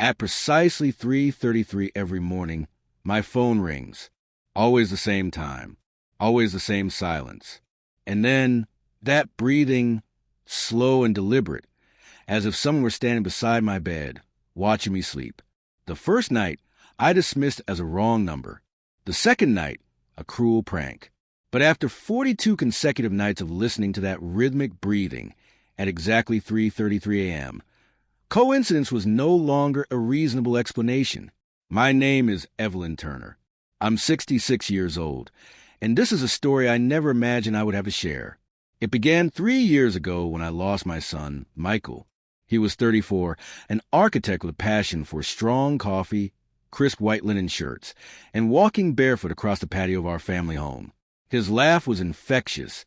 At precisely 3:33 every morning, my phone rings. Always the same time. Always the same silence. And then that breathing, slow and deliberate, as if someone were standing beside my bed, watching me sleep. The first night, I dismissed as a wrong number. The second night, a cruel prank. But after 42 consecutive nights of listening to that rhythmic breathing at exactly 3:33 a.m., coincidence was no longer a reasonable explanation. My name is Evelyn Turner. I'm 66 years old, and this is a story I never imagined I would have to share. It began 3 years ago when I lost my son, Michael. He was 34, an architect with a passion for strong coffee, crisp white linen shirts, and walking barefoot across the patio of our family home. His laugh was infectious,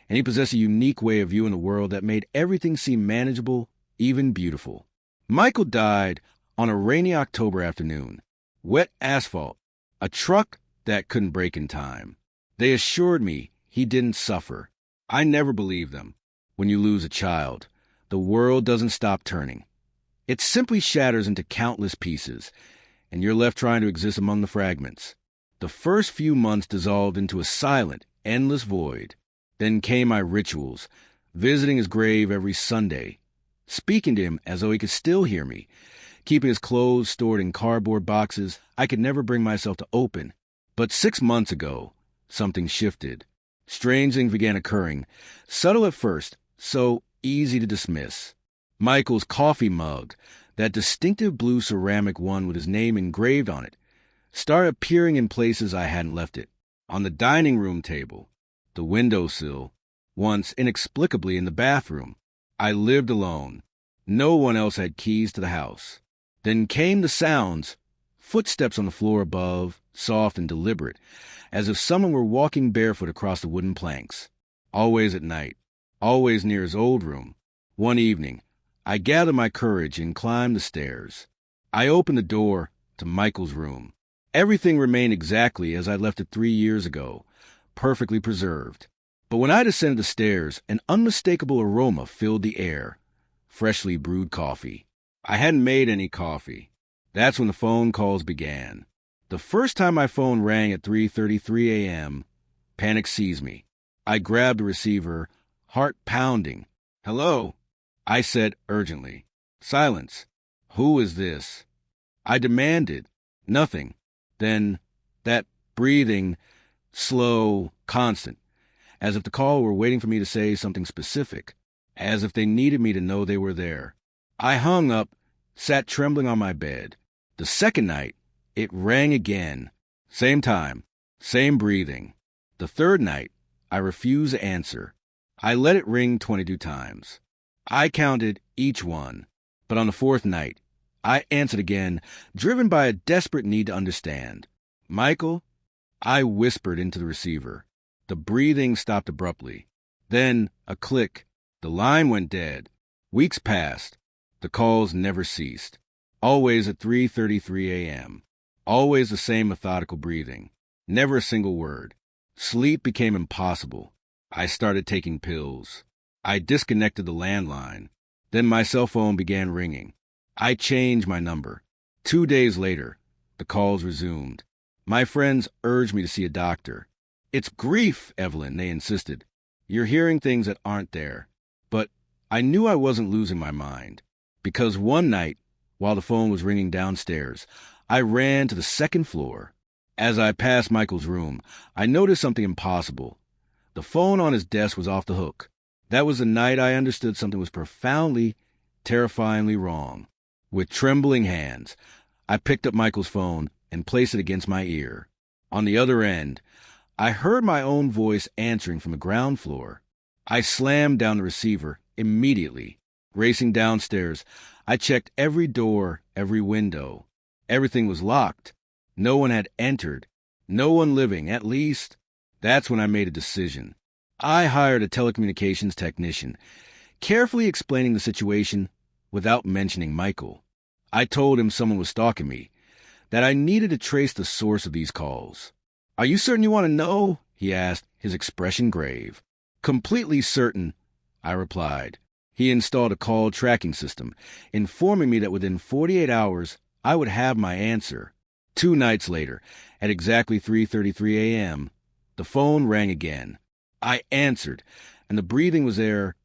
and he possessed a unique way of viewing the world that made everything seem manageable, even beautiful. Michael died on a rainy October afternoon. Wet asphalt, a truck that couldn't brake in time. They assured me he didn't suffer. I never believed them. When you lose a child, the world doesn't stop turning. It simply shatters into countless pieces, and you're left trying to exist among the fragments. The first few months dissolved into a silent, endless void. Then came my rituals, visiting his grave every Sunday, speaking to him as though he could still hear me, keeping his clothes stored in cardboard boxes I could never bring myself to open. But 6 months ago, something shifted. Strange things began occurring, subtle at first, so easy to dismiss. Michael's coffee mug, that distinctive blue ceramic one with his name engraved on it, started appearing in places I hadn't left it. On the dining room table, the windowsill, once inexplicably in the bathroom. I lived alone. No one else had keys to the house. Then came the sounds, footsteps on the floor above, soft and deliberate, as if someone were walking barefoot across the wooden planks. Always at night, always near his old room. One evening, I gathered my courage and climbed the stairs. I opened the door to Michael's room. Everything remained exactly as I left it 3 years ago, perfectly preserved. But when I descended the stairs, an unmistakable aroma filled the air. Freshly brewed coffee. I hadn't made any coffee. That's when the phone calls began. The first time my phone rang at 3:33 a.m., panic seized me. I grabbed the receiver, heart pounding. "Hello?" I said urgently. Silence. "Who is this?" I demanded. Nothing. Then that breathing, slow, constant, as if the call were waiting for me to say something specific, as if they needed me to know they were there. I hung up, sat trembling on my bed. The second night, it rang again. Same time, same breathing. The third night, I refused to answer. I let it ring 22 times. I counted each one, but on the fourth night, I answered again, driven by a desperate need to understand. "Michael?" I whispered into the receiver. The breathing stopped abruptly. Then a click. The line went dead. Weeks passed. The calls never ceased. Always at 3:33 a.m. Always the same methodical breathing. Never a single word. Sleep became impossible. I started taking pills. I disconnected the landline. Then my cell phone began ringing. I changed my number. 2 days later, the calls resumed. My friends urged me to see a doctor. "It's grief, Evelyn," they insisted. "You're hearing things that aren't there." But I knew I wasn't losing my mind, because one night, while the phone was ringing downstairs, I ran to the second floor. As I passed Michael's room, I noticed something impossible. The phone on his desk was off the hook. That was the night I understood something was profoundly, terrifyingly wrong. With trembling hands, I picked up Michael's phone and placed it against my ear. On the other end, I heard my own voice answering from the ground floor. I slammed down the receiver immediately. Racing downstairs, I checked every door, every window. Everything was locked. No one had entered. No one living, at least. That's when I made a decision. I hired a telecommunications technician, carefully explaining the situation without mentioning Michael. I told him someone was stalking me, that I needed to trace the source of these calls. "Are you certain you want to know?" he asked, his expression grave. "Completely certain," I replied. He installed a call tracking system, informing me that within 48 hours, I would have my answer. 2 nights later, at exactly 3:33 a.m., the phone rang again. I answered, and the breathing was there,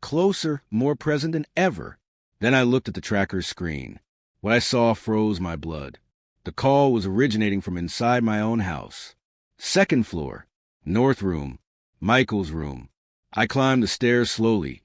closer, more present than ever. Then I looked at the tracker's screen. What I saw froze my blood. The call was originating from inside my own house. 2nd floor, north room, Michael's room. I climbed the stairs slowly,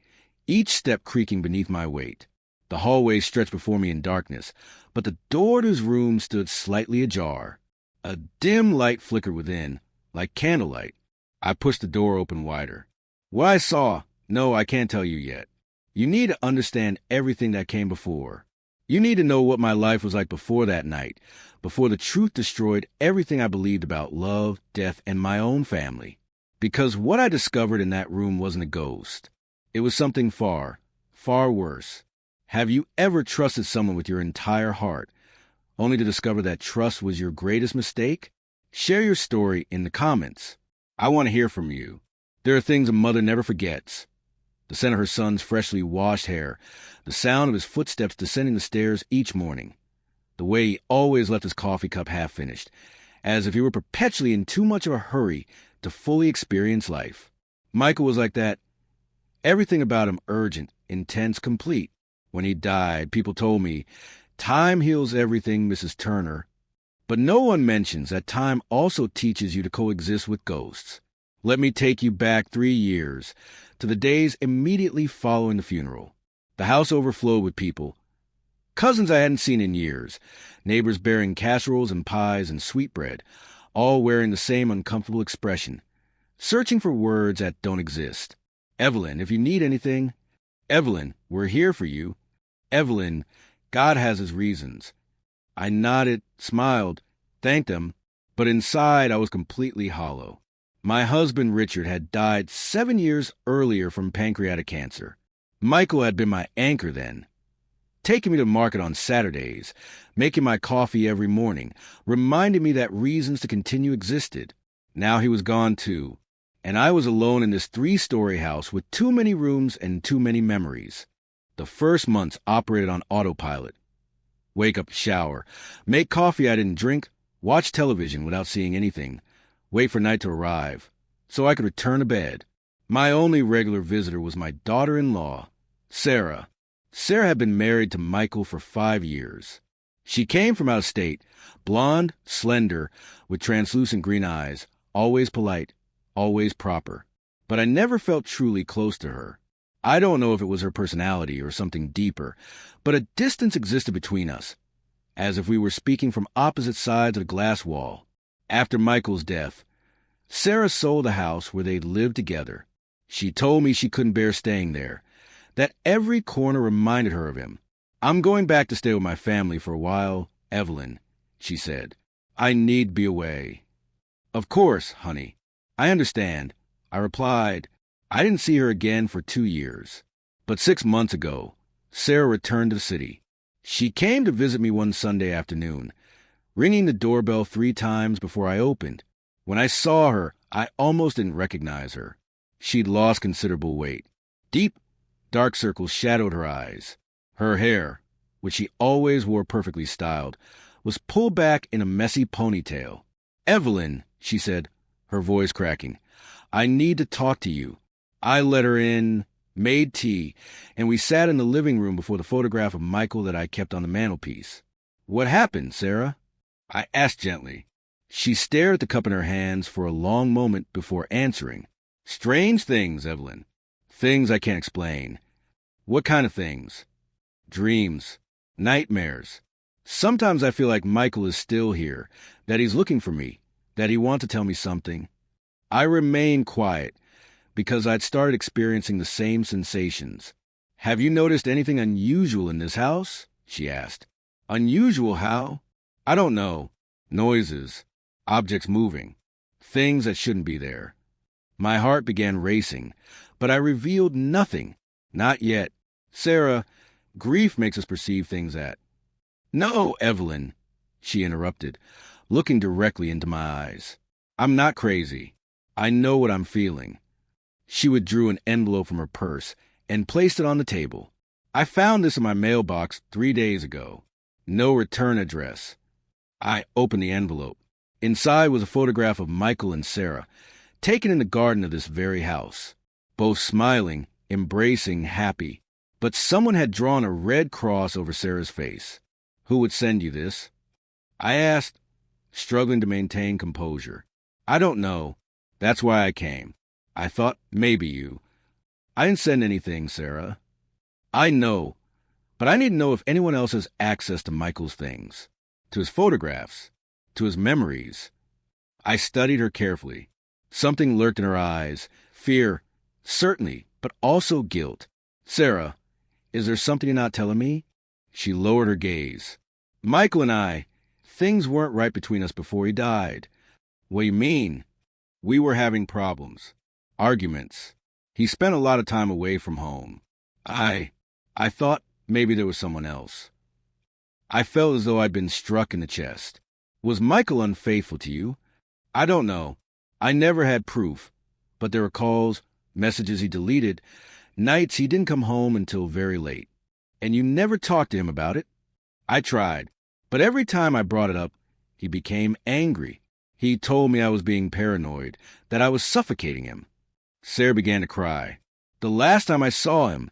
each step creaking beneath my weight. The hallway stretched before me in darkness, but the door to his room stood slightly ajar. A dim light flickered within, like candlelight. I pushed the door open wider. What I saw, no, I can't tell you yet. You need to understand everything that came before. You need to know what my life was like before that night, before the truth destroyed everything I believed about love, death, and my own family. Because what I discovered in that room wasn't a ghost. It was something far, far worse. Have you ever trusted someone with your entire heart, only to discover that trust was your greatest mistake? Share your story in the comments. I want to hear from you. There are things a mother never forgets. The scent of her son's freshly washed hair, the sound of his footsteps descending the stairs each morning, the way he always left his coffee cup half finished, as if he were perpetually in too much of a hurry to fully experience life. Michael was like that. Everything about him urgent, intense, complete. When he died, people told me, "Time heals everything, Mrs. Turner." But no one mentions that time also teaches you to coexist with ghosts. Let me take you back 3 years, to the days immediately following the funeral. The house overflowed with people. Cousins I hadn't seen in years, neighbors bearing casseroles and pies and sweetbread, all wearing the same uncomfortable expression, searching for words that don't exist. "Evelyn, if you need anything." "Evelyn, we're here for you." "Evelyn, God has his reasons." I nodded, smiled, thanked him, but inside I was completely hollow. My husband Richard had died 7 years earlier from pancreatic cancer. Michael had been my anchor then, taking me to market on Saturdays, making my coffee every morning, reminding me that reasons to continue existed. Now he was gone too, and I was alone in this 3-story house with too many rooms and too many memories. The first months operated on autopilot. Wake up, shower, make coffee I didn't drink, watch television without seeing anything, wait for night to arrive, so I could return to bed. My only regular visitor was my daughter-in-law, Sarah. Sarah had been married to Michael for 5 years. She came from out of state, blonde, slender, with translucent green eyes, always polite, always proper. But I never felt truly close to her. I don't know if it was her personality or something deeper, but a distance existed between us, as if we were speaking from opposite sides of the glass wall. After Michael's death, Sarah sold the house where they'd lived together. She told me she couldn't bear staying there, that every corner reminded her of him. "I'm going back to stay with my family for a while, Evelyn," she said. "I need to be away." "Of course, honey. I understand," I replied. I didn't see her again for 2 years. But 6 months ago, Sarah returned to the city. She came to visit me one Sunday afternoon, ringing the doorbell 3 times before I opened. When I saw her, I almost didn't recognize her. She'd lost considerable weight. Deep, dark circles shadowed her eyes. Her hair, which she always wore perfectly styled, was pulled back in a messy ponytail. "Evelyn," she said, her voice cracking, "I need to talk to you." I let her in, made tea, and we sat in the living room before the photograph of Michael that I kept on the mantelpiece. "What happened, Sarah?" I asked gently. She stared at the cup in her hands for a long moment before answering. "Strange things, Evelyn. Things I can't explain." "What kind of things?" "Dreams. Nightmares. Sometimes I feel like Michael is still here, that he's looking for me, that he wants to tell me something." I remained quiet, because I'd started experiencing the same sensations. "Have you noticed anything unusual in this house?" she asked. "Unusual how?" "I don't know. Noises, objects moving, things that shouldn't be there." My heart began racing, but I revealed nothing. "Not yet. Sarah, grief makes us perceive things that—" "No, Evelyn," she interrupted, looking directly into my eyes. "I'm not crazy. I know what I'm feeling." She withdrew an envelope from her purse and placed it on the table. I found this in my mailbox 3 days ago. No return address. I opened the envelope. Inside was a photograph of Michael and Sarah, taken in the garden of this very house, both smiling, embracing, happy. But someone had drawn a red cross over Sarah's face. Who would send you this? I asked, struggling to maintain composure. I don't know. That's why I came. I thought maybe you. I didn't send anything, Sarah. I know, but I need to know if anyone else has access to Michael's things, to his photographs, to his memories. I studied her carefully. Something lurked in her eyes. Fear, certainly, but also guilt. Sarah, is there something you're not telling me? She lowered her gaze. Michael and I, things weren't right between us before he died. What do you mean? We were having problems. Arguments. He spent a lot of time away from home. I thought maybe there was someone else. I felt as though I'd been struck in the chest. Was Michael unfaithful to you? I don't know. I never had proof, but there were calls, messages he deleted, nights he didn't come home until very late. And you never talked to him about it? I tried, but every time I brought it up, he became angry. He told me I was being paranoid, that I was suffocating him. Sarah began to cry. The last time I saw him,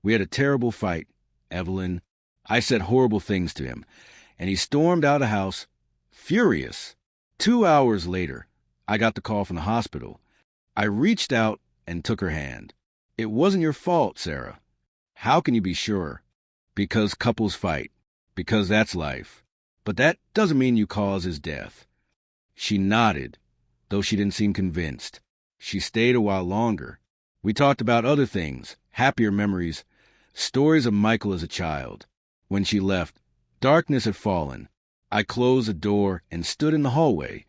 we had a terrible fight, Evelyn. I said horrible things to him, and he stormed out of the house, furious. 2 hours later, I got the call from the hospital. I reached out and took her hand. It wasn't your fault, Sarah. How can you be sure? Because couples fight. Because that's life. But that doesn't mean you caused his death. She nodded, though she didn't seem convinced. She stayed a while longer. We talked about other things, happier memories, stories of Michael as a child. When she left, darkness had fallen. I closed the door and stood in the hallway,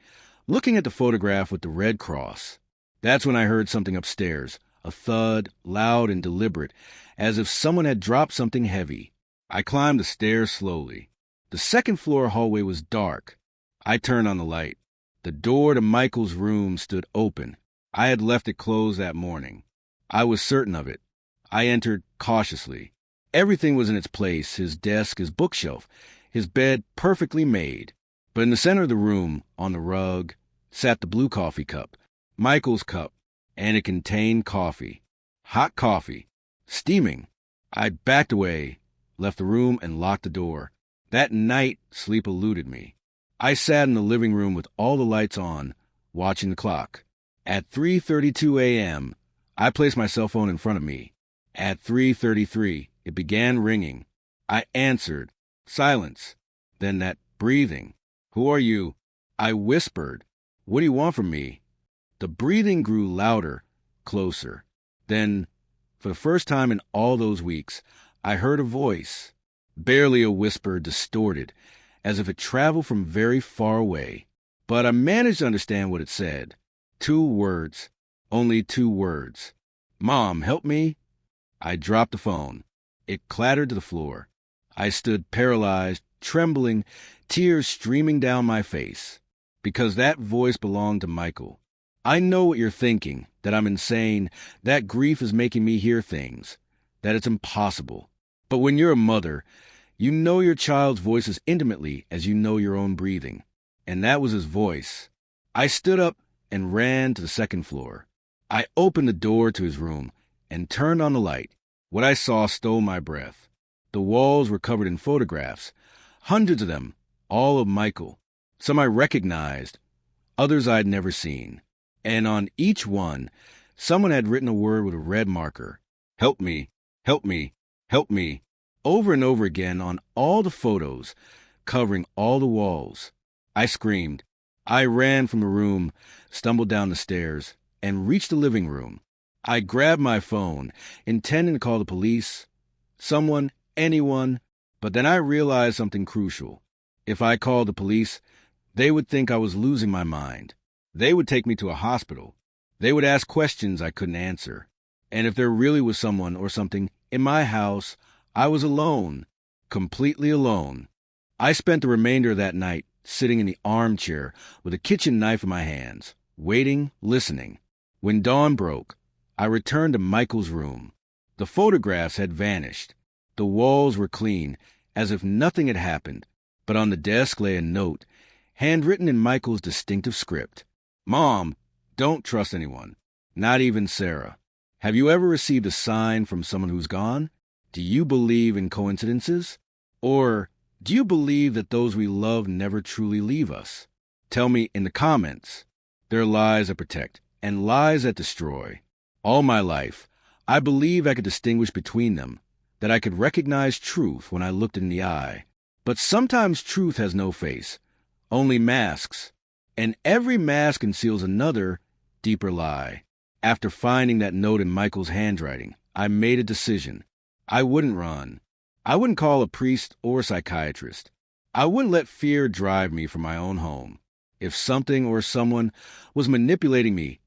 looking at the photograph with the red cross. That's when I heard something upstairs, a thud, loud and deliberate, as if someone had dropped something heavy. I climbed the stairs slowly. The second-floor hallway was dark. I turned on the light. The door to Michael's room stood open. I had left it closed that morning. I was certain of it. I entered cautiously. Everything was in its place, his desk, his bookshelf, his bed perfectly made. But in the center of the room, on the rug, sat the blue coffee cup, Michael's cup, and it contained coffee. Hot coffee. Steaming. I backed away, left the room, and locked the door. That night, sleep eluded me. I sat in the living room with all the lights on, watching the clock. At 3:32 a.m., I placed my cell phone in front of me. At 3:33, it began ringing. I answered. Silence. Then that breathing. Who are you? I whispered. What do you want from me? The breathing grew louder, closer. Then, for the first time in all those weeks, I heard a voice. Barely a whisper, distorted, as if it traveled from very far away. But I managed to understand what it said. 2 words. Only 2 words. Mom, help me. I dropped the phone. It clattered to the floor. I stood paralyzed, trembling, tears streaming down my face. Because that voice belonged to Michael. I know what you're thinking, that I'm insane, that grief is making me hear things, that it's impossible. But when you're a mother, you know your child's voice as intimately as you know your own breathing. And that was his voice. I stood up and ran to the second floor. I opened the door to his room and turned on the light. What I saw stole my breath. The walls were covered in photographs, hundreds of them, all of Michael. Some I recognized, others I'd never seen. And on each one, someone had written a word with a red marker. Help me, help me, help me. Over and over again on all the photos, covering all the walls. I screamed. I ran from the room, stumbled down the stairs, and reached the living room. I grabbed my phone, intending to call the police, someone, anyone, but then I realized something crucial. If I called the police, they would think I was losing my mind. They would take me to a hospital. They would ask questions I couldn't answer. And if there really was someone or something in my house, I was alone, completely alone. I spent the remainder of that night sitting in the armchair with a kitchen knife in my hands, waiting, listening. When dawn broke, I returned to Michael's room. The photographs had vanished. The walls were clean, as if nothing had happened, but on the desk lay a note, handwritten in Michael's distinctive script. Mom, don't trust anyone, not even Sarah. Have you ever received a sign from someone who's gone? Do you believe in coincidences? Or do you believe that those we love never truly leave us? Tell me in the comments. There are lies that protect and lies that destroy. All my life, I believe I could distinguish between them, that I could recognize truth when I looked in the eye. But sometimes truth has no face, only masks, and every mask conceals another, deeper lie. After finding that note in Michael's handwriting, I made a decision. I wouldn't run. I wouldn't call a priest or psychiatrist. I wouldn't let fear drive me from my own home. If something or someone was manipulating me,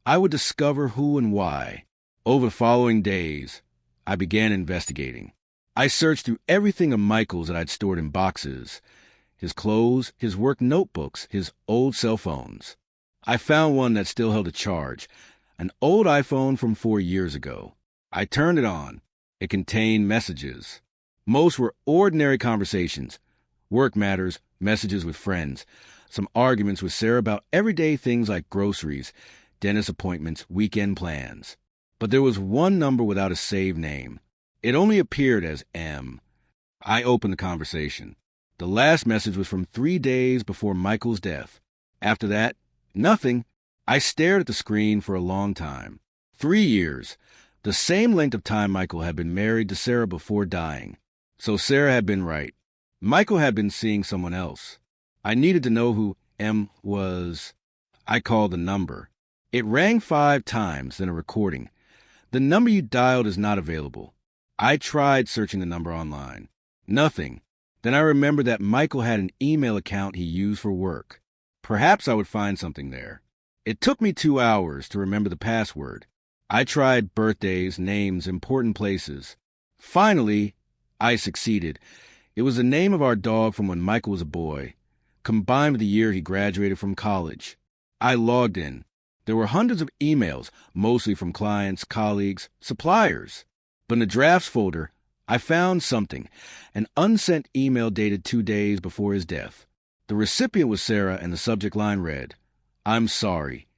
I would discover who and why. Over the following days, I began investigating. I searched through everything of Michael's that I'd stored in boxes, his clothes, his work notebooks, his old cell phones. I found one that still held a charge, an old iPhone from 4 years ago. I turned it on. It contained messages. Most were ordinary conversations, work matters, messages with friends, some arguments with Sarah about everyday things like groceries, dentist appointments, weekend plans. But there was one number without a saved name. It only appeared as M. I opened the conversation. The last message was from 3 days before Michael's death. After that, nothing. I stared at the screen for a long time. 3 years, the same length of time Michael had been married to Sarah before dying. So Sarah had been right. Michael had been seeing someone else. I needed to know who M was. I called the number. It rang 5 times, then a recording. The number you dialed is not available. I tried searching the number online. Nothing. Then I remembered that Michael had an email account he used for work. Perhaps I would find something there. It took me 2 hours to remember the password. I tried birthdays, names, important places. Finally, I succeeded. It was the name of our dog from when Michael was a boy, combined with the year he graduated from college. I logged in. There were hundreds of emails, mostly from clients, colleagues, suppliers. But in the drafts folder, I found something, an unsent email dated 2 days before his death. The recipient was Sarah, and the subject line read, "I'm sorry."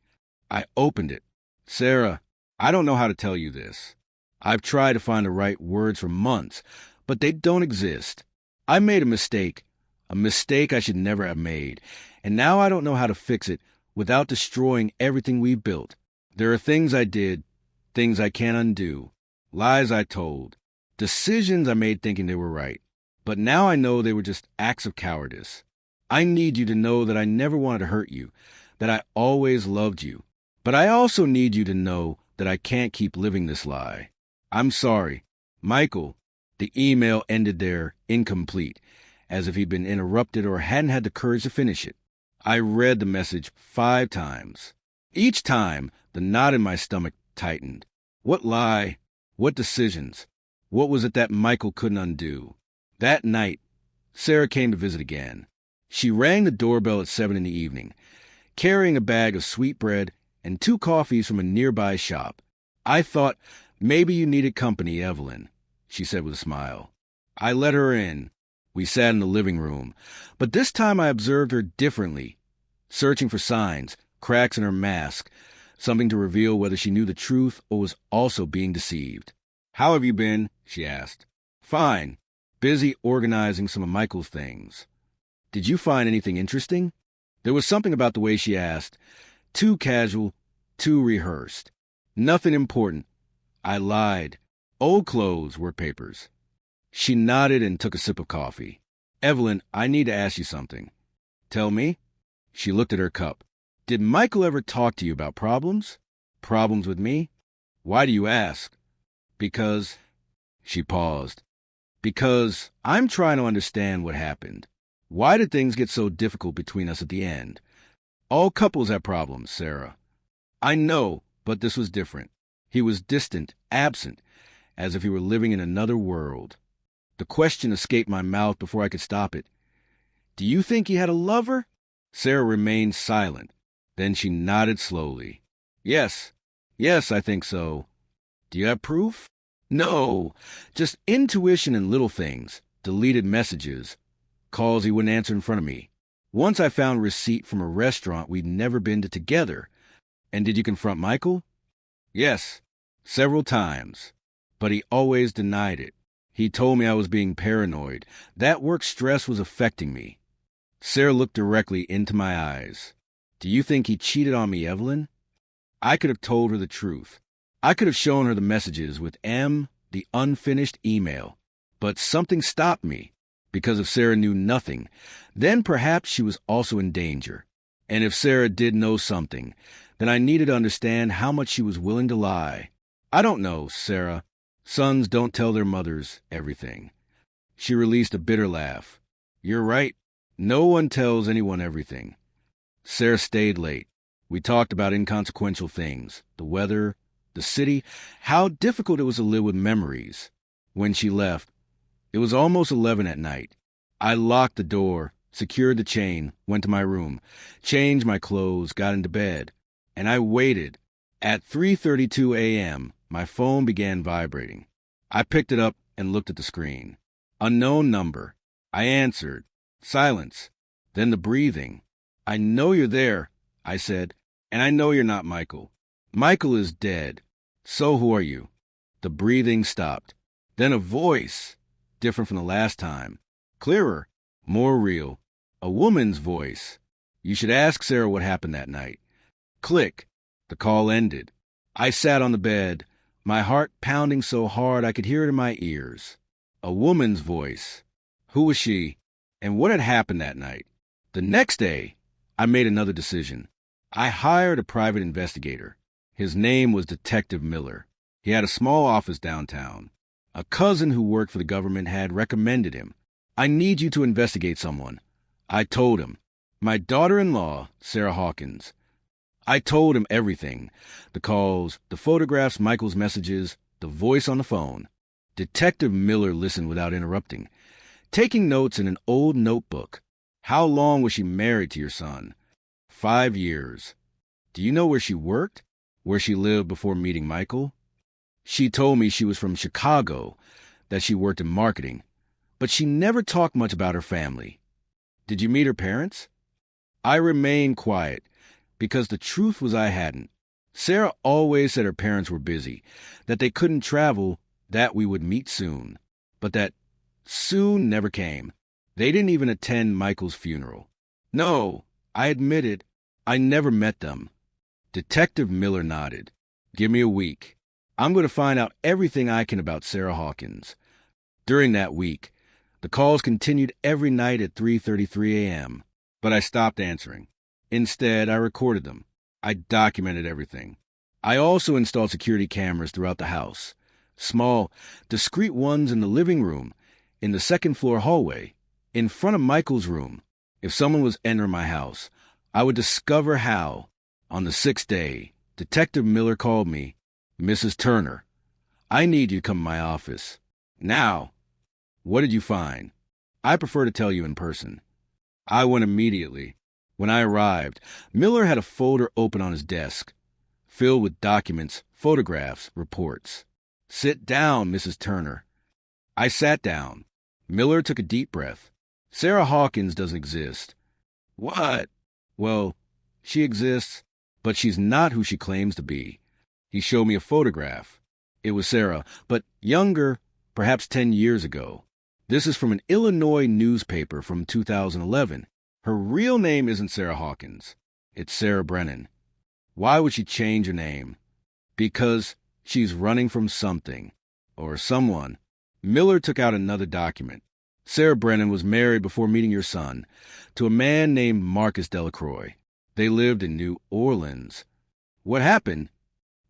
I opened it. Sarah, I don't know how to tell you this. I've tried to find the right words for months, but they don't exist. I made a mistake I should never have made, and now I don't know how to fix it without destroying everything we've built. There are things I did, things I can't undo, lies I told, decisions I made thinking they were right, but now I know they were just acts of cowardice. I need you to know that I never wanted to hurt you, that I always loved you, but I also need you to know that I can't keep living this lie. I'm sorry. Michael. The email ended there, incomplete, as if he'd been interrupted or hadn't had the courage to finish it. I read the message 5 times. Each time, the knot in my stomach tightened. What lie? What decisions? What was it that Michael couldn't undo? That night, Sarah came to visit again. She rang the doorbell at 7 in the evening, carrying a bag of sweetbread and 2 coffees from a nearby shop. I thought, maybe you needed company, Evelyn, she said with a smile. I let her in. We sat in the living room, but this time I observed her differently, searching for signs, cracks in her mask, something to reveal whether she knew the truth or was also being deceived. How have you been? She asked. Fine. Busy organizing some of Michael's things. Did you find anything interesting? There was something about the way she asked, too casual, too rehearsed. Nothing important. I lied. Old clothes, work papers. She nodded and took a sip of coffee. Evelyn, I need to ask you something. Tell me. She looked at her cup. Did Michael ever talk to you about problems? Problems with me? Why do you ask? Because... She paused. Because I'm trying to understand what happened. Why did things get so difficult between us at the end? All couples have problems, Sarah. I know, but this was different. He was distant, absent, as if he were living in another world. The question escaped my mouth before I could stop it. Do you think he had a lover? Sarah remained silent. Then she nodded slowly. Yes, I think so. Do you have proof? No, just intuition and little things, deleted messages, calls he wouldn't answer in front of me. Once I found receipt from a restaurant we'd never been to together. And did you confront Michael? Yes, several times. But he always denied it. He told me I was being paranoid. That work stress was affecting me. Sarah looked directly into my eyes. Do you think he cheated on me, Evelyn? I could have told her the truth. I could have shown her the messages with M, the unfinished email. But something stopped me. Because if Sarah knew nothing, then perhaps she was also in danger. And if Sarah did know something, then I needed to understand how much she was willing to lie. I don't know, Sarah. Sons don't tell their mothers everything. She released a bitter laugh. You're right. No one tells anyone everything. Sarah stayed late. We talked about inconsequential things, the weather, the city, how difficult it was to live with memories. When she left, it was almost 11 at night. I locked the door, secured the chain, went to my room, changed my clothes, got into bed, and I waited. At 3:32 a.m., my phone began vibrating. I picked it up and looked at the screen. Unknown number. I answered. Silence. Then the breathing. I know you're there, I said, and I know you're not Michael. Michael is dead. So who are you? The breathing stopped. Then a voice. Different from the last time. Clearer. More real. A woman's voice. You should ask Sarah what happened that night. Click. The call ended. I sat on the bed, my heart pounding so hard I could hear it in my ears. A woman's voice. Who was she? And what had happened that night? The next day, I made another decision. I hired a private investigator. His name was Detective Miller. He had a small office downtown. A cousin who worked for the government had recommended him. I need you to investigate someone. I told him. My daughter-in-law, Sarah Hawkins. I told him everything. The calls, the photographs, Michael's messages, the voice on the phone. Detective Miller listened without interrupting, taking notes in an old notebook. How long was she married to your son? 5 years. Do you know where she worked? Where she lived before meeting Michael? She told me she was from Chicago, that she worked in marketing, but she never talked much about her family. Did you meet her parents? I remained quiet, because the truth was I hadn't. Sarah always said her parents were busy, that they couldn't travel, that we would meet soon, but that soon never came. They didn't even attend Michael's funeral. No, I admitted, I never met them. Detective Miller nodded. Give me a week. I'm going to find out everything I can about Sarah Hawkins. During that week, the calls continued every night at 3:33 a.m., but I stopped answering. Instead, I recorded them. I documented everything. I also installed security cameras throughout the house. Small, discreet ones in the living room, in the second-floor hallway, in front of Michael's room. If someone was entering my house, I would discover how. On the 6th day, Detective Miller called me. Mrs. Turner, I need you to come to my office. Now. What did you find? I prefer to tell you in person. I went immediately. When I arrived, Miller had a folder open on his desk, filled with documents, photographs, reports. Sit down, Mrs. Turner. I sat down. Miller took a deep breath. Sarah Hawkins doesn't exist. What? Well, she exists, but she's not who she claims to be. He showed me a photograph. It was Sarah, but younger, perhaps 10 years ago. This is from an Illinois newspaper from 2011. Her real name isn't Sarah Hawkins. It's Sarah Brennan. Why would she change her name? Because she's running from something. Or someone. Miller took out another document. Sarah Brennan was married before meeting your son to a man named Marcus Delacroix. They lived in New Orleans. What happened?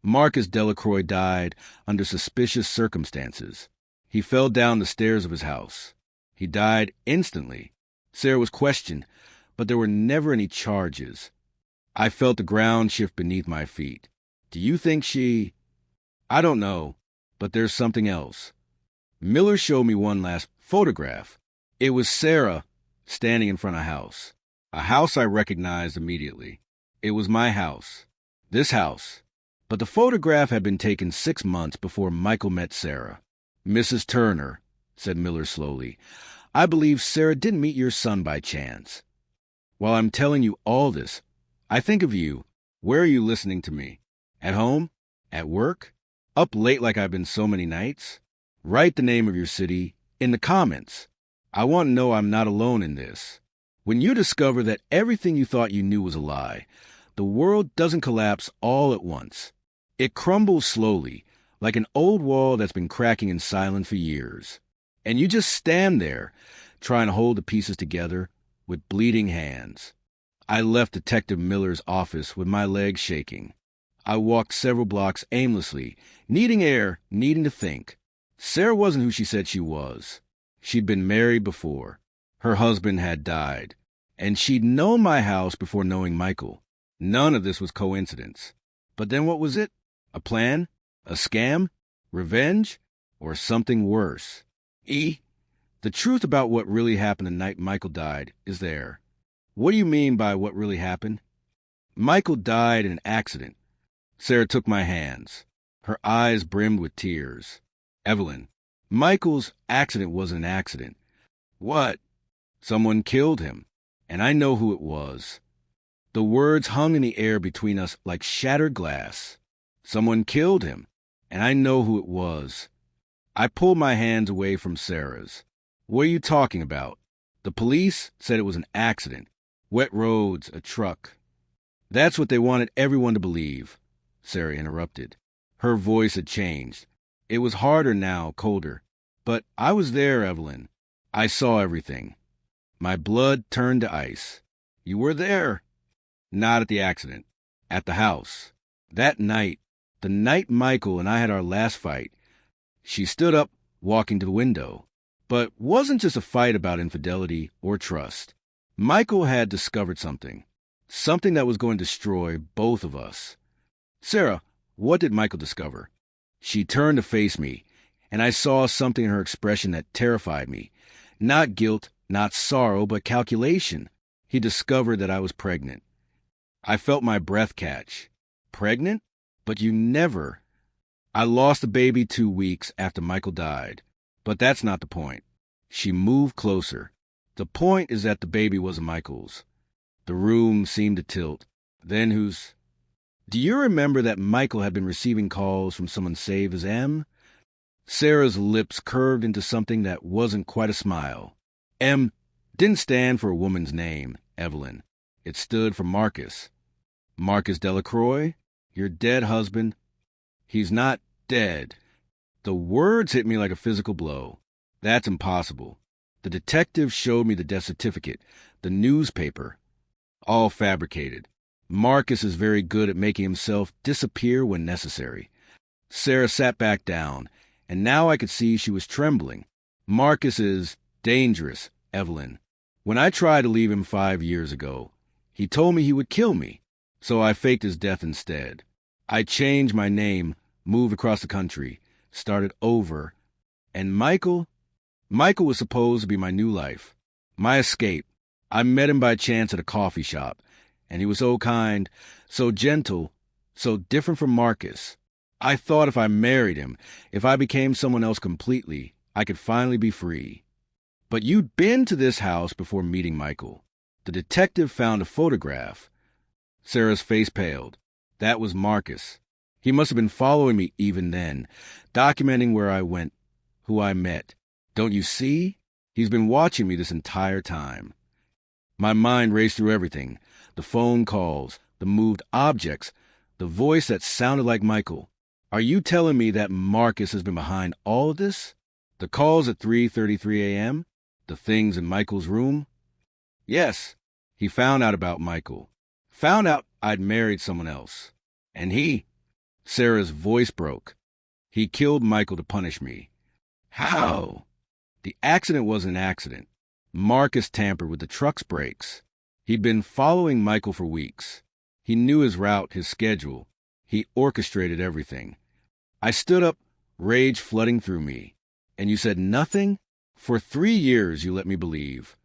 Marcus Delacroix died under suspicious circumstances. He fell down the stairs of his house. He died instantly. Sarah was questioned, but there were never any charges. I felt the ground shift beneath my feet. Do you think she... I don't know, but there's something else. Miller showed me one last photograph. It was Sarah standing in front of a house I recognized immediately. It was my house. This house. But the photograph had been taken 6 months before Michael met Sarah. "Mrs. Turner," said Miller slowly, "I believe Sarah didn't meet your son by chance. While I'm telling you all this, I think of you. Where are you listening to me? At home? At work? Up late like I've been so many nights? Write the name of your city in the comments. I want to know I'm not alone in this. When you discover that everything you thought you knew was a lie, the world doesn't collapse all at once. It crumbles slowly, like an old wall that's been cracking in silence for years. And you just stand there, trying to hold the pieces together with bleeding hands." I left Detective Miller's office with my legs shaking. I walked several blocks aimlessly, needing air, needing to think. Sarah wasn't who she said she was. She'd been married before. Her husband had died. And she'd known my house before knowing Michael. None of this was coincidence. But then what was it? A plan? A scam? Revenge? Or something worse? The truth about what really happened the night Michael died is there. What do you mean by what really happened? Michael died in an accident. Sarah took my hands. Her eyes brimmed with tears. "Evelyn, Michael's accident was an accident." "What?" "Someone killed him, and I know who it was." The words hung in the air between us like shattered glass. "Someone killed him, and I know who it was." I pulled my hands away from Sarah's. "What are you talking about? The police said it was an accident. Wet roads, a truck." "That's what they wanted everyone to believe," Sarah interrupted. Her voice had changed. It was harder now, colder. "But I was there, Evelyn. I saw everything." My blood turned to ice. "You were there?" "Not at the accident. At the house. That night, the night Michael and I had our last fight." She stood up, walking to the window. But wasn't just a fight about infidelity or trust. Michael had discovered something. Something that was going to destroy both of us. "Sarah, what did Michael discover?" She turned to face me, and I saw something in her expression that terrified me. Not guilt, not sorrow, but calculation. He discovered that I was pregnant. I felt my breath catch. "Pregnant? But you never..." "I lost the baby 2 weeks after Michael died. But that's not the point." She moved closer. "The point is that the baby wasn't Michael's." The room seemed to tilt. "Then whose?" "Do you remember that Michael had been receiving calls from someone saved as M?" Sarah's lips curved into something that wasn't quite a smile. "M didn't stand for a woman's name, Evelyn. It stood for Marcus." "Marcus Delacroix? Your dead husband?" "He's not dead." The words hit me like a physical blow. "That's impossible. The detective showed me the death certificate, the newspaper. All fabricated. Marcus is very good at making himself disappear when necessary." Sarah sat back down, and now I could see she was trembling. "Marcus is dangerous, Evelyn. When I tried to leave him 5 years ago, he told me he would kill me, so I faked his death instead. I changed my name, moved across the country, started over, and Michael was supposed to be my new life, my escape. I met him by chance at a coffee shop, and he was so kind, so gentle, so different from Marcus. I thought if I married him, if I became someone else completely, I could finally be free. But you'd been to this house before meeting Michael. The detective found a photograph." Sarah's face paled. "That was Marcus. He must have been following me even then, documenting where I went, who I met. Don't you see? He's been watching me this entire time." My mind raced through everything. The phone calls, the moved objects, the voice that sounded like Michael. "Are you telling me that Marcus has been behind all of this? The calls at 3:33 a.m.? The things in Michael's room?" "Yes. He found out about Michael. Found out I'd married someone else. And he..." Sarah's voice broke. "He killed Michael to punish me." "How?" "The accident was an accident. Marcus tampered with the truck's brakes. He'd been following Michael for weeks. He knew his route, his schedule. He orchestrated everything." I stood up, rage flooding through me. "And you said nothing? For 3 years you let me believe."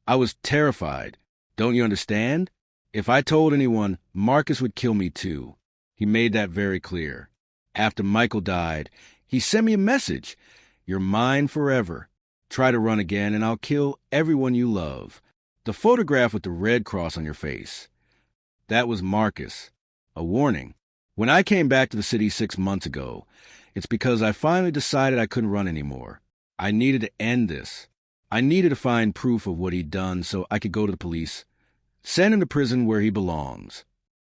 I was terrified. "Don't you understand? If I told anyone, Marcus would kill me too. He made that very clear. After Michael died, he sent me a message. You're mine forever. Try to run again and I'll kill everyone you love. The photograph with the red cross on your face. That was Marcus. A warning. When I came back to the city 6 months ago, it's because I finally decided I couldn't run anymore. I needed to end this. I needed to find proof of what he'd done so I could go to the police, send him to prison where he belongs.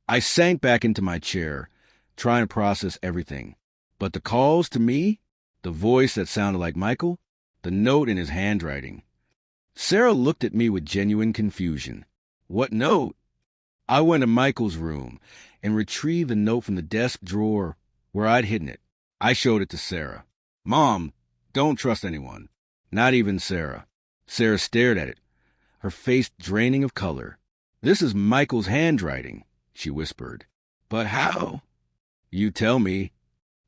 I sank back into my chair, trying to process everything. But the calls to me, the voice that sounded like Michael, the note in his handwriting. Sarah looked at me with genuine confusion. What note? I went to Michael's room and retrieved the note from the desk drawer where I'd hidden it. I showed it to Sarah. Mom, don't trust anyone. Not even Sarah. Sarah stared at it, her face draining of color. This is Michael's handwriting, she whispered. But how? You tell me.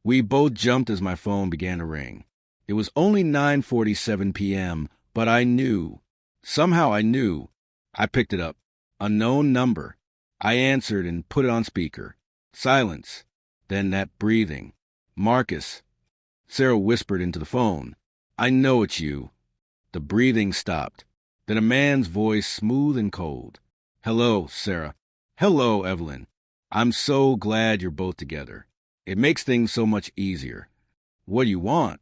We both jumped as my phone began to ring. It was only 9:47 p.m., but I knew. Somehow I knew. I picked it up. Unknown number. I answered and put it on speaker. Silence. Then that breathing. Marcus. Sarah whispered into the phone. I know it's you. The breathing stopped. Then a man's voice, smooth and cold. Hello, Sarah. Hello, Evelyn. I'm so glad you're both together. It makes things so much easier. What do you want?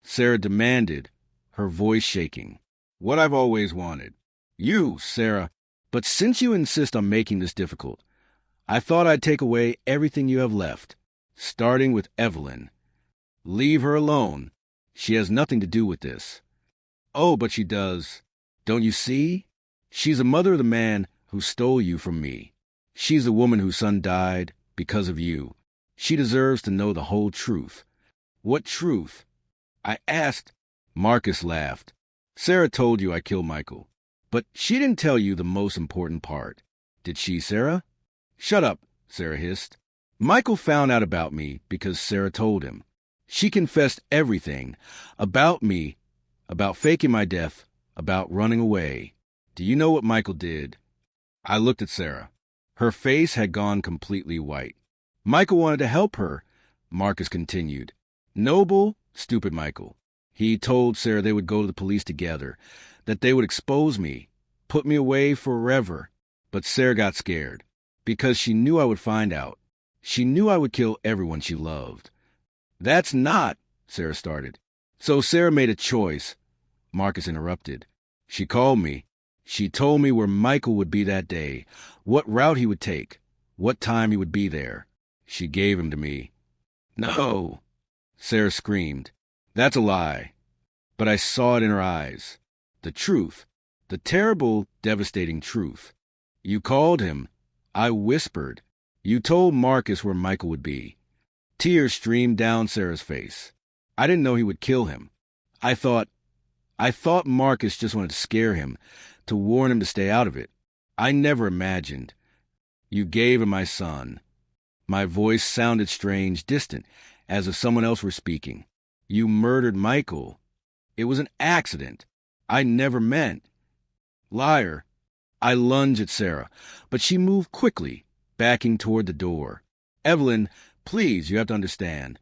Sarah demanded, her voice shaking. What I've always wanted. You, Sarah. But since you insist on making this difficult, I thought I'd take away everything you have left, starting with Evelyn. Leave her alone. She has nothing to do with this. Oh, but she does. Don't you see? She's the mother of the man who stole you from me. She's the woman whose son died because of you. She deserves to know the whole truth. What truth? I asked. Marcus laughed. Sarah told you I killed Michael. But she didn't tell you the most important part. Did she, Sarah? Shut up, Sarah hissed. Michael found out about me because Sarah told him. She confessed everything about me, about faking my death, about running away. Do you know what Michael did? I looked at Sarah. Her face had gone completely white. Michael wanted to help her, Marcus continued. Noble, stupid Michael. He told Sarah they would go to the police together, that they would expose me, put me away forever. But Sarah got scared, because she knew I would find out. She knew I would kill everyone she loved. That's not, Sarah started. So Sarah made a choice, Marcus interrupted. She called me. She told me where Michael would be that day, what route he would take, what time he would be there. She gave him to me. No, Sarah screamed. That's a lie. But I saw it in her eyes. The truth. The terrible, devastating truth. You called him. I whispered. You told Marcus where Michael would be. Tears streamed down Sarah's face. I didn't know he would kill him. I thought Marcus just wanted to scare him, to warn him to stay out of it. I never imagined. You gave him my son. My voice sounded strange, distant, as if someone else were speaking. You murdered Michael. It was an accident. I never meant. Liar. I lunged at Sarah, but she moved quickly, backing toward the door. Evelyn, please, you have to understand.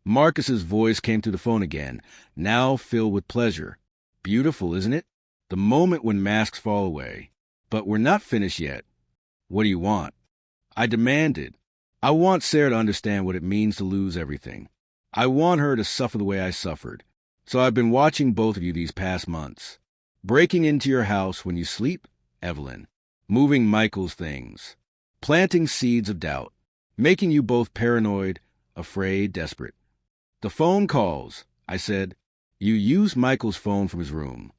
Marcus's voice came through the phone again, now filled with pleasure. Beautiful, isn't it? The moment when masks fall away. But we're not finished yet. What do you want? I demanded. I want Sarah to understand what it means to lose everything. I want her to suffer the way I suffered. So I've been watching both of you these past months. Breaking into your house when you sleep, Evelyn. Moving Michael's things. Planting seeds of doubt. Making you both paranoid, afraid, desperate. The phone calls, I said. You used Michael's phone from his room.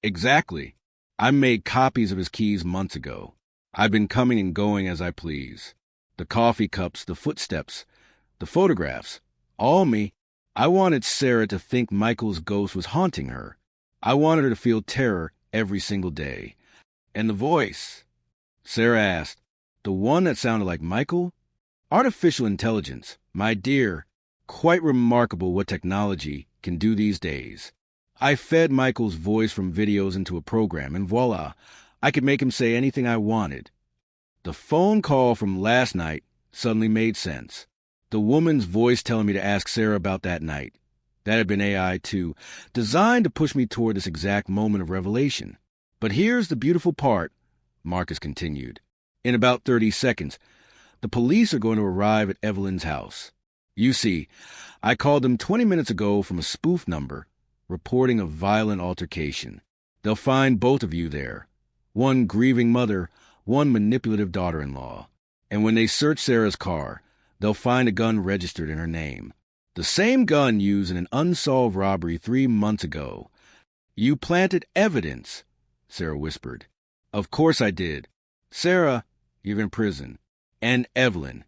Exactly. I made copies of his keys months ago. I've been coming and going as I please. The coffee cups, the footsteps, the photographs, all me. I wanted Sarah to think Michael's ghost was haunting her. I wanted her to feel terror every single day. And the voice, Sarah asked, the one that sounded like Michael? Artificial intelligence, my dear, quite remarkable what technology can do these days. I fed Michael's voice from videos into a program, and voila, I could make him say anything I wanted. The phone call from last night suddenly made sense. The woman's voice telling me to ask Sarah about that night. That had been AI too, designed to push me toward this exact moment of revelation. But here's the beautiful part, Marcus continued. In about 30 seconds, the police are going to arrive at Evelyn's house. You see, I called them 20 minutes ago from a spoof number, reporting a violent altercation. They'll find both of you there. One grieving mother, one manipulative daughter-in-law. And when they search Sarah's car, they'll find a gun registered in her name. The same gun used in an unsolved robbery 3 months ago. You planted evidence, Sarah whispered. Of course I did. Sarah, you're in prison. And Evelyn,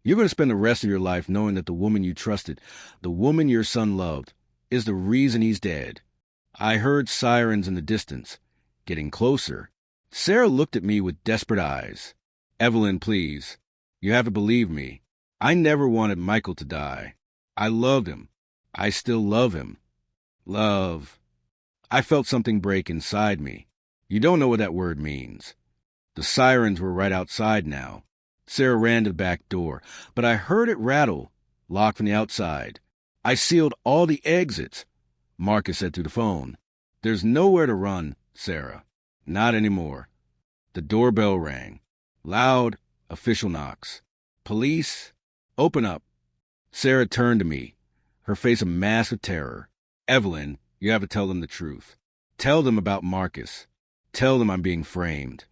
you're going to spend the rest of your life knowing that the woman you trusted, the woman your son loved, is the reason he's dead. I heard sirens in the distance, getting closer. Sarah looked at me with desperate eyes. Evelyn, please, you have to believe me. I never wanted Michael to die. I loved him. I still love him. Love. I felt something break inside me. You don't know what that word means. The sirens were right outside now. Sarah ran to the back door, but I heard it rattle, locked from the outside. I sealed all the exits, Marcus said through the phone. There's nowhere to run, Sarah. Not anymore. The doorbell rang. Loud, official knocks. Police, open up. Sarah turned to me, her face a mask of terror. Evelyn, you have to tell them the truth. Tell them about Marcus. Tell them I'm being framed.